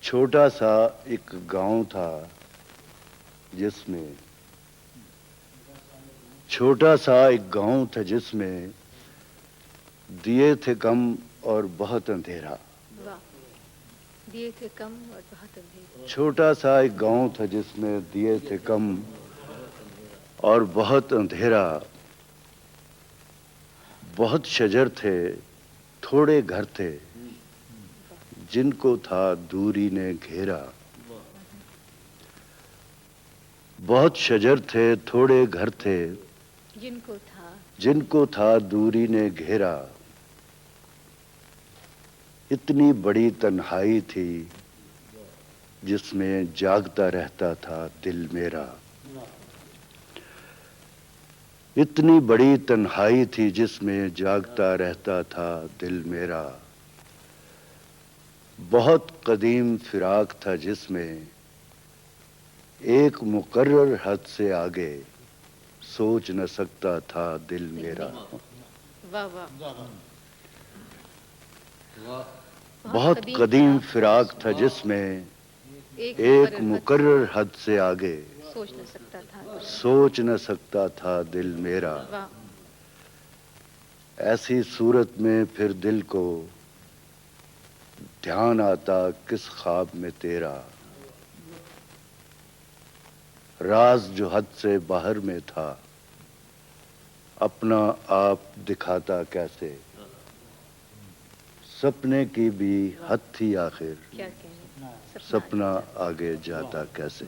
छोटा सा एक गांव था जिसमें छोटा सा एक गांव था जिसमें दिए थे कम और बहुत अंधेरा। वाह, दिए थे कम और बहुत अंधेरा। छोटा सा एक गांव था जिसमें दिए थे कम और बहुत अंधेरा। बहुत शजर थे, थोड़े घर थे, जिनको था दूरी ने घेरा। बहुत शजर थे, थोड़े घर थे, जिनको था दूरी ने घेरा। इतनी बड़ी तन्हाई थी जिसमें जागता रहता था दिल मेरा। इतनी बड़ी तन्हाई थी जिसमें जागता रहता था दिल मेरा। बहुत कदीम फिराक था जिसमें एक मुकर्रर हद से आगे सोच न सकता था दिल मेरा। वाह वाह। बहुत कदीम फिराक था जिसमें एक मुकर्रर हद से आगे सोच न सकता था दिल मेरा। ऐसी सूरत में फिर दिल को ध्यान आता किस ख्वाब में तेरा। राज जो हद से बाहर में था, अपना आप दिखाता कैसे। सपने की भी हद थी आखिर, सपना आगे जाता कैसे।